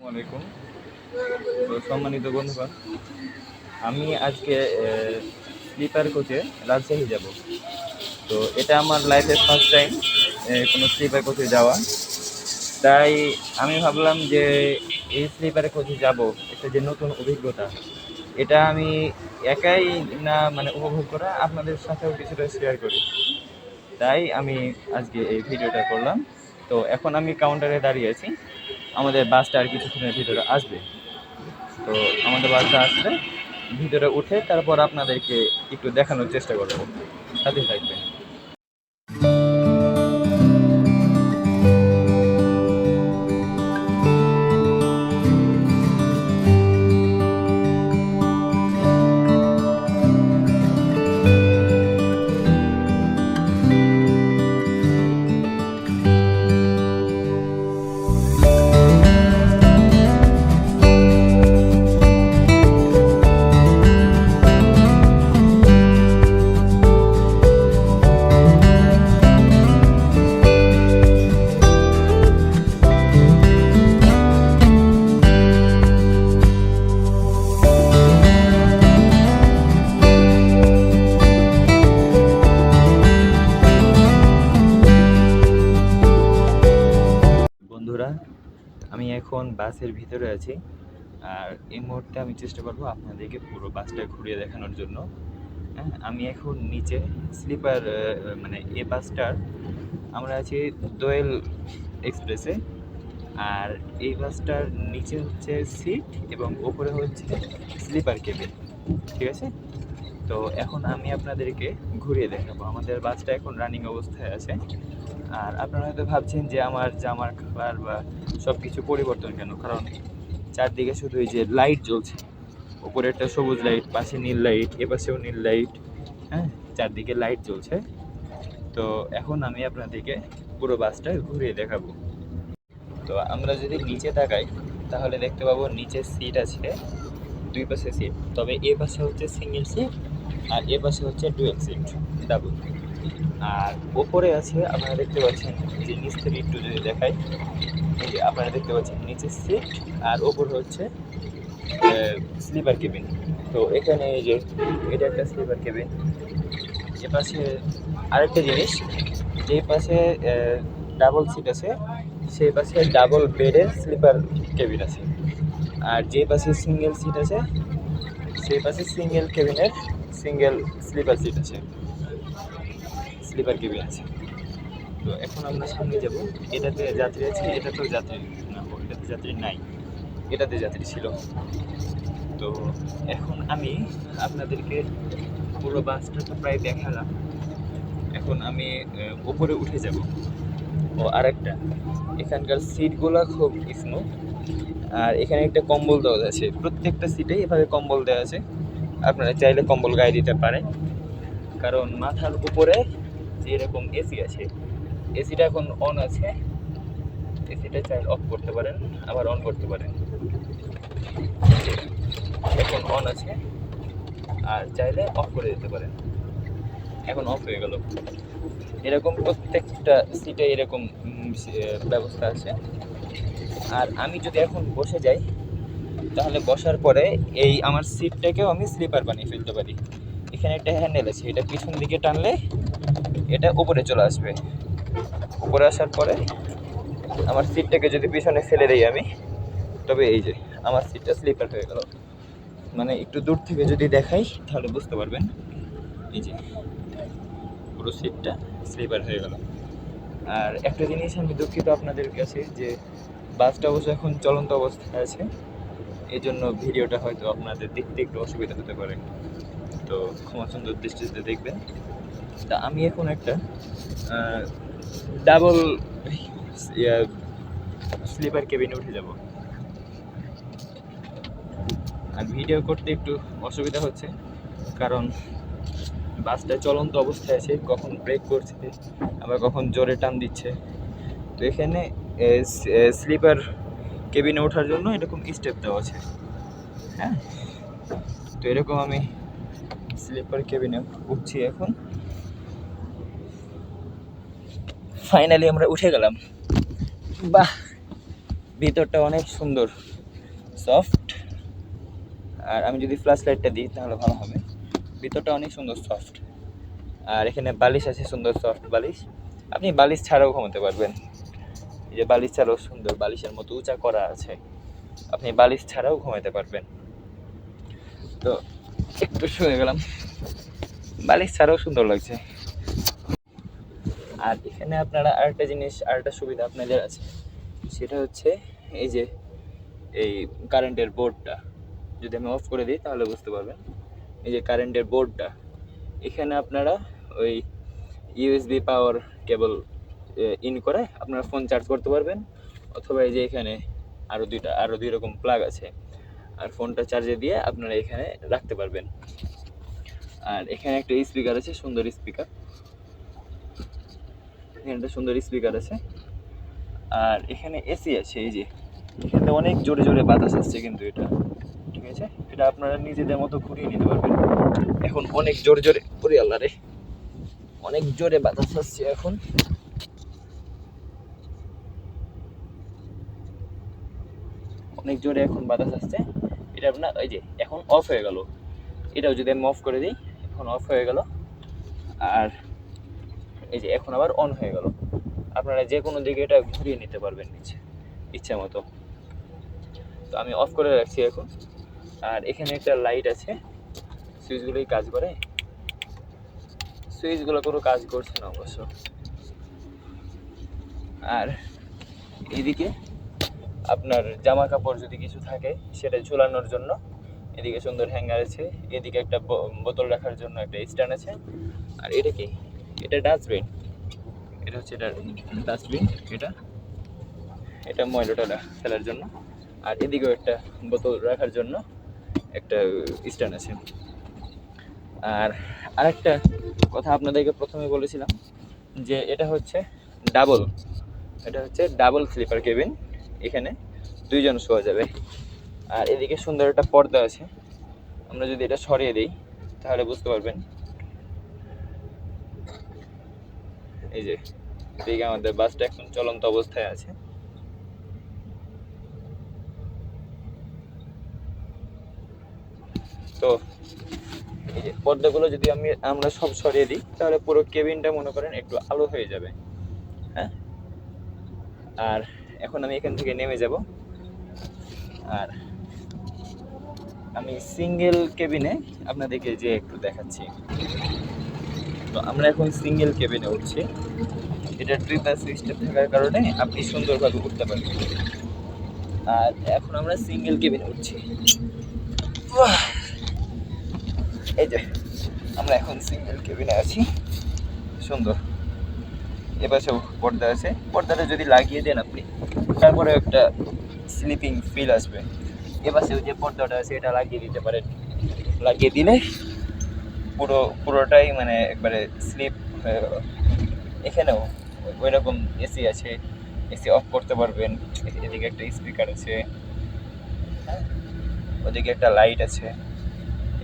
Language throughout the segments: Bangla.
আসসালামাইকুম। তো সম্মানিত বন্ধুগণ, আমি আজকে স্লিপার কোচে রাজশাহী যাব। তো এটা আমার লাইফের ফার্স্ট টাইম কোনো স্লিপার কোচে যাওয়া। তাই আমি ভাবলাম যে এই স্লিপার কোচে যাব, একটা যে নতুন অভিজ্ঞতা, এটা আমি একাই না উপভোগ করা, আপনাদের সাথেও কিছুটা শেয়ার করি। তাই আমি আজকে এই ভিডিওটা করলাম। তো এখন আমি কাউন্টারে দাঁড়িয়ে আছি, আমাদের বাসটা আর কিছুক্ষণের ভিতরে আসবে। তো আমাদের বাসটা আসলে ভিতরে উঠে তারপর আপনাদেরকে একটু দেখানোর চেষ্টা করবো, সাথে থাকবেন। বন্ধুরা, আমি এখন বাসের ভিতরে আছি, আর এই মুহূর্তে আমি চেষ্টা করবো আপনাদেরকে পুরো বাসটা ঘুরিয়ে দেখানোর জন্য। হ্যাঁ, আমি এখন নিচে স্লিপার এ বাসটার, আমরা আছি দোয়েল এক্সপ্রেসে। আর এই বাসটার নিচে হচ্ছে সিট এবং ওপরে হচ্ছে স্লিপার কেবিন, ঠিক আছে? তো এখন আমি আপনাদেরকে ঘুরিয়ে দেখাবো। আমাদের বাসটা এখন রানিং অবস্থায় আছে। আর আপনারা হয়তো ভাবছেন যে আমার জামার কালার বা সব কিছু পরিবর্তন কেন, কারণ চারদিকে শুধু এই যে লাইট জ্বলছে, ওপরে একটা সবুজ লাইট, পাশে নীল লাইট, এপাশেও নীল লাইট, হ্যাঁ, চারদিকে লাইট জ্বলছে। তো এখন আমি আপনাদেরকে পুরো বাসটা ঘুরিয়ে দেখাবো। তো আমরা যদি নিচে তাকাই তাহলে দেখতে পাবো নিচে সিট আছে, দুই পাশে সিট, তবে এ পাশে হচ্ছে সিঙ্গেল সিট আর এ পাশে হচ্ছে ডুয়েল সিট, ডাবল। আর ওপরে আছে, আপনারা দেখতে পাচ্ছেন যে নিচ থেকে একটু যদি দেখাই, এই যে আপনারা দেখতে পাচ্ছেন নিচে সিট আর ওপরে হচ্ছে স্লিপার কেবিন। তো এখানে এই যে এটা একটা স্লিপার কেবিন। এ পাশে আরেকটা জিনিস, যে পাশে ডাবল সিট আছে সেই পাশে ডাবল বেডের স্লিপার কেবিন আছে, আর যে পাশে সিঙ্গেল সিট আছে সেই পাশে সিঙ্গেল কেবিনের সিঙ্গেল স্লিপার সিট আছে, স্লিপার কেবিন আছে। তো এখন আমরা সামনে যাব, এটাতে যাত্রী আছে, এটাতেও যাত্রী না, এটাতে যাত্রী নাই, এটাতে যাত্রী ছিল। তো এখন আমি আপনাদেরকে পুরো বাসটা তো প্রায় দেখালাম, এখন আমি উপরে উঠে যাব। ও আরেকটা, এখানকার সিটগুলো খুব স্মুথ, আর এখানে একটা কম্বল দেওয়া আছে, প্রত্যেকটা সিটেই এভাবে কম্বল দেওয়া আছে, আপনারা চাইলে কম্বল গায়ে দিতে পারেন। কারণ মাথার উপরে যে এরকম এসি আছে, এসিটা এখন অন আছে, এসিটা চাইলে অফ করতে পারেন আবার অন করতে পারেন। এখন অন আছে আর চাইলে অফ করে দিতে পারেন। এখন অফ হয়ে গেল। এরকম প্রত্যেকটা সিটে এরকম ব্যবস্থা আছে। আর আমি যদি এখন বসে যাই তাহলে বসার পরে এই আমার সিটটাকেও আমি স্লিপার বানিয়ে ফেলতে পারি। এখানে একটা হ্যান্ডেল আছে, এটা পিছন দিকে টানলে এটা উপরে চলে আসবে। উপরে আসার পরে আমার সিটটাকে যদি পিছনে ফেলে দিই আমি, তবে এই যে আমার সিটটা স্লিপার হয়ে গেল। একটু দূর থেকে যদি দেখাই তাহলে বুঝতে পারবেন, এই যে পুরো সিটটা স্লিপার হয়ে গেল। আর একটা জিনিস আমি দুঃখিত আপনাদের কাছে, যে বাসটা অবশ্য এখন চলন্ত অবস্থায় আছে, এই জন্য ভিডিওটা হয়তো আপনাদের দেখতে একটু অসুবিধা হতে পারে, তো ক্ষমা সুন্দর দৃষ্টিতে দেখবেন। তা আমি এখন একটা ডাবল স্লিপার কেবিনে উঠে যাব। আর ভিডিও করতে একটু অসুবিধা হচ্ছে, কারণ বাসটা চলন্ত অবস্থায় আছে, কখন ব্রেক করছে আবার কখন জোরে টান দিচ্ছে। তো এখানে স্লিপার কেবিনে ওঠার জন্য এরকম স্টেপ দেওয়া আছে, হ্যাঁ। তো এরকম আমি স্লিপার কেবিনে উঠছি এখন। ফাইনালি আমরা উঠে গেলাম। বাহ, ভিতরটা অনেক সুন্দর, সফট। আর আমি যদি ফ্ল্যাশ লাইটটা দিই তাহলে ভালো হবে। ভিতরটা অনেক সুন্দর সফট। আর এখানে বালিশ আছে, সুন্দর সফট বালিশ। আপনি বালিশ ছাড়াও ঘুমাতে পারবেন। এই যে বালিশ ছাড়াও সুন্দর, বালিশের মতো উঁচা করা আছে, আপনি বালিশ ছাড়াও ঘুমাতে পারবেন। তো একটু শুয়ে গেলাম, বালিশ ছাড়াও সুন্দর লাগছে। আর এখানে আপনারা আরেকটা জিনিস, আরেকটা সুবিধা আপনাদের আছে, সেটা হচ্ছে এই যে এই কারেন্টের বোর্ডটা যদি আমি অফ করে দিই তাহলে বুঝতে পারবেন। এই যে কারেন্টের বোর্ডটা, এখানে আপনারা ওই ইউএসবি পাওয়ার কেবল ইন করে আপনারা ফোন চার্জ করতে পারবেন, অথবা এই যে এখানে আরও দুই রকম প্লাগ আছে, আর ফোনটা চার্জে দিয়ে আপনারা এখানে রাখতে পারবেন। আর এখানে একটা স্পিকার আছে, সুন্দর স্পিকার, এখানে একটা সুন্দর স্পিকার আছে। আর এখানে এসি আছে, এই যে এখানে অনেক জোরে জোরে বাতাস আসছে, কিন্তু এটা ঠিক আছে, এটা আপনারা নিজেদের মতো ঘুরিয়ে নিতে পারবেন। এখন অনেক জোরে জোরে, ওরে আল্লাহ রে, অনেক জোরে বাতাস আসছে এখন। অনেক জোরে এখন বাতাস আসছে। এটা আপনার এই যে এখন অফ হয়ে গেল, এটাও যদি আমি অফ করে দিই এখন অফ হয়ে গেল। আর এই যে এখন আবার অন হয়ে গেল। আপনারা যে কোনো দিকে এটা ঘুরিয়ে নিতে পারবেন নিচে ইচ্ছা মতো। তো আমি অফ করে রাখছি এখন। আর এখানে একটা লাইট আছে, সুইচগুলোই কাজ করে, সুইচগুলো কোনো কাজ করছে না অবশ্য। আর এদিকে আপনার জামা কাপড় যদি কিছু থাকে সেটা ঝোলানোর জন্য এদিকে সুন্দর হ্যাঙ্গার আছে, এদিকে একটা বোতল রাখার জন্য একটা স্ট্যান্ড আছে। আর এটা কি, এটা ডাস্টবিন, এটা হচ্ছে এটা ডাস্টবিন, এটা এটা ময়লাটা ফেলার জন্য। আর এদিকেও একটা বোতল রাখার জন্য একটা স্ট্যান্ড আছে। আর আরেকটা কথা আপনাদেরকে প্রথমে বলেছিলাম যে এটা হচ্ছে ডাবল স্লিপার কেবিন, এখানে দুইজন শোয়া যাবে। আর এদিকে সুন্দর একটা পর্দা আছে, আমরা যদি এটা সরিয়ে দিই তাহলে বুঝতে পারবেন। এই যে এদিকে আমাদের বাসটা এখন চলন্ত অবস্থায় আছে। তো এই যে পর্দাগুলো যদি আমরা সব সরিয়ে দিই তাহলে পুরো কেবিনটা মনে করেন একটু আলো হয়ে যাবে। হ্যাঁ, আর এখন আমি এখান থেকে নেমে যাব। আর আমি সিঙ্গেল কেবিনে আপনাদেরকে যে একটু দেখাচ্ছি। তো আমরা এখন সিঙ্গেল কেবিনে উঠছি, এটা ট্রিপল সিস্টেম থাকার কারণে আপনি সুন্দরভাবে উঠতে পারবেন। আর এখন আমরা সিঙ্গেল কেবিনে উঠছি। এই যে আমরা এখন সিঙ্গেল কেবিনে আছি, সুন্দর। এপাশেও পর্দা আছে, পর্দাটা যদি লাগিয়ে দেন আপনি তারপরে একটা স্লিপিং ফিল আসবে। এপাশেও যে পর্দাটা আছে এটা লাগিয়ে দিতে পারেন, লাগিয়ে দিলে পুরোটাই মানে একবারে স্লিপ হয়ে গেল। এখানেও ওই রকম এসি আছে, এসি অফ করতে পারবেন। এদিকে একটা স্পিকার আছে, হ্যাঁ, ওদিকে একটা লাইট আছে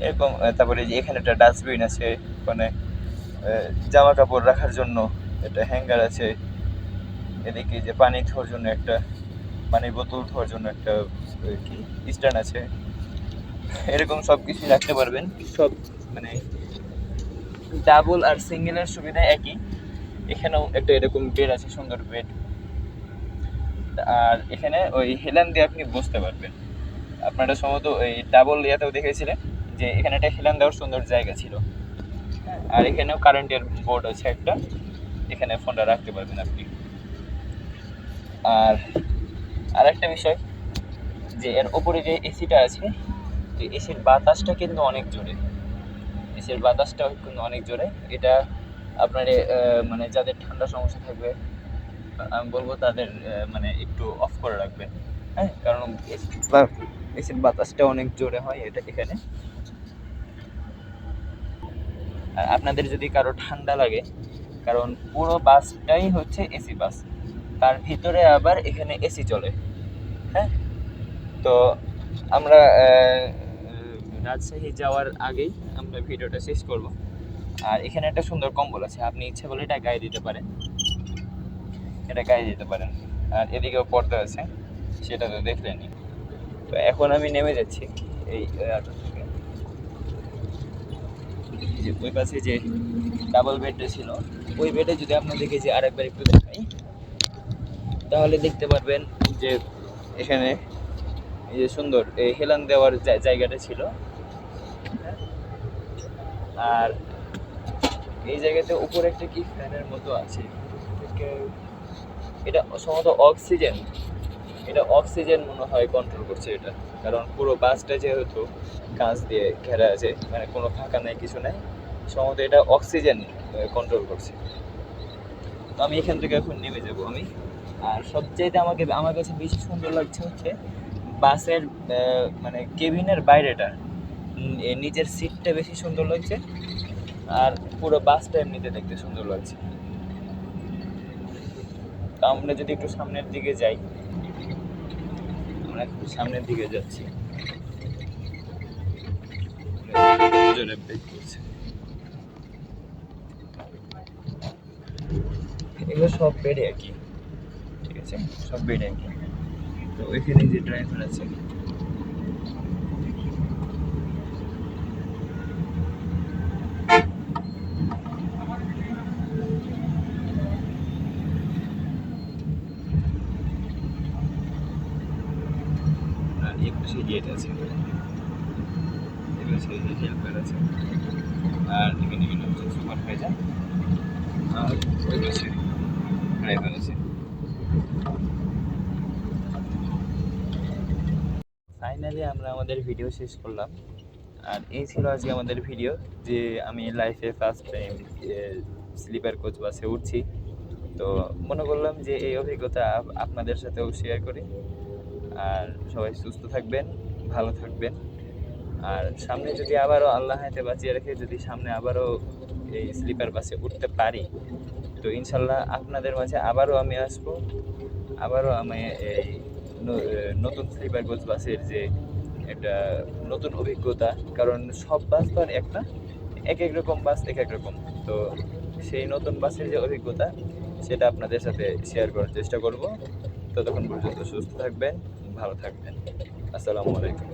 এরকম। তারপরে যে এখানে একটা ডাস্টবিন আছে, মানে জামা কাপড় রাখার জন্য একটা হ্যাঙ্গার আছে। এদিকে যে পানি ধোয়ার জন্য একটা, পানির বোতল ধোয়ার জন্য একটা কি স্ট্যান্ড আছে। এরকম সব কিছু রাখতে পারবেন। সব মানে ডাবল আর সিঙ্গেলের সুবিধা একই। এখানেও একটা এরকম বেড আছে, সুন্দর বেড। আর এখানে ওই হেলান দিয়ে আপনি বসতে পারবেন। আপনারা সম্ভবত ওই ডাবল ইয়াতেও দেখেছিলেন যে এখানে একটা হেলান দেওয়ার সুন্দর জায়গা ছিল। আর এখানেও কারেন্টের বোর্ড আছে একটা, এখানে ফোনটা রাখতে পারবেন আপনি। আর একটা বিষয় যে এর ওপরে যে এসিটা আছে, তো এসির বাতাসটা কিন্তু অনেক জোরে, এসির বাতাসটাও কিন্তু অনেক জোরে। এটা আপনার মানে যাদের ঠান্ডা সমস্যা থাকবে আমি বলবো তাদের মানে একটু অফ করে রাখবেন। হ্যাঁ, কারণ এসির বাতাসটা অনেক জোরে হয় এটা এখানে। আর আপনাদের যদি কারো ঠান্ডা লাগে, কারণ পুরো বাসটাই হচ্ছে এসি বাস, তার ভিতরে আবার এখানে এসি চলে। হ্যাঁ, তো আমরা রাজশাহী যাওয়ার আগেই আমরা ভিডিওটা শেষ করব। আর এখানে একটা সুন্দর কম্বল আছে, আপনি ইচ্ছে করলে এটা গায়ে দিতে পারেন, এটা গায়ে দিতে পারেন। আর এদিকেও পর্দা আছে, সেটা তো দেখলেনি। তো এখন আমি নেমে যাচ্ছি এই অটো থেকে। যে ওই পাশে যে ডাবল বেডটা ছিল, ওই বেডে যদি আপনাদেরকে যে আরেকবার একটু দেখাই, তাহলে দেখতে পারবেন যে এখানে এই যে সুন্দর এই হেলান দেওয়ার জায়গাটা ছিল। আর এই জায়গাতে উপরে একটা কি ফ্যানের মতো আছে, এটা সম্ভবত অক্সিজেন, এটা অক্সিজেন মনে হয় কন্ট্রোল করছে এটা। কারণ পুরো বাসটা যেহেতু কাঁচ দিয়ে ঘেরা আছে, মানে কোনো ফাঁকা নাই, কিছু নাই, সম্ভবত এটা অক্সিজেন কন্ট্রোল করছে। তো আমি এখান থেকে এখন নেমে যাব আমি। আর সবচাইতে আমার কাছে বেশি সুন্দর লাগছে হচ্ছে বাসের মানে কেবিনের বাইরেটা, নিচের সিটটা বেশি সুন্দর লাগছে। আর পুরো বাসটা এমনিতে দেখতে সুন্দর লাগছে। তো আমরা যদি একটু সামনের দিকে যাই, আমরা একটু সামনের দিকে যাচ্ছি। জোরে ব্রেক করছে। এগুলো সব বেডে একই, ঠিক আছে, সব বেডে একই। তো এখানে যে ড্রাইভার আছে, আর এই পাশে গেট আছে, এই পাশে হেল্পার আছে, আর এখানে হচ্ছে সুপারভাইজার, আর ওই পাশে ড্রাইভার আছে। ফাইনালি আমরা আমাদের ভিডিও শেষ করলাম। আর এই ছিল আজকে আমাদের ভিডিও, যে আমি লাইফে ফার্স্ট টাইম স্লিপার কোচ বাসে উঠছি। তো মনে করলাম যে এই অভিজ্ঞতা আপনাদের সাথেও শেয়ার করি। আর সবাই সুস্থ থাকবেন, ভালো থাকবেন। আর সামনে যদি আবারও আল্লাহ হাতে বাঁচিয়ে রেখে যদি সামনে আবারও এই স্লিপার বাসে উঠতে পারি, তো ইনশাল্লাহ আপনাদের মাঝে আবারও আমি আসবো। আবারও আমি এই নতুন স্লিপার কোচ বাসের যে একটা নতুন অভিজ্ঞতা, কারণ সব বাস তো আর একটা, এক এক রকম বাস এক এক রকম। তো সেই নতুন বাসের যে অভিজ্ঞতা, সেটা আপনাদের সাথে শেয়ার করার চেষ্টা করব। ততক্ষণ পর্যন্ত সুস্থ থাকবেন, ভালো থাকবেন। আসসালামু আলাইকুম।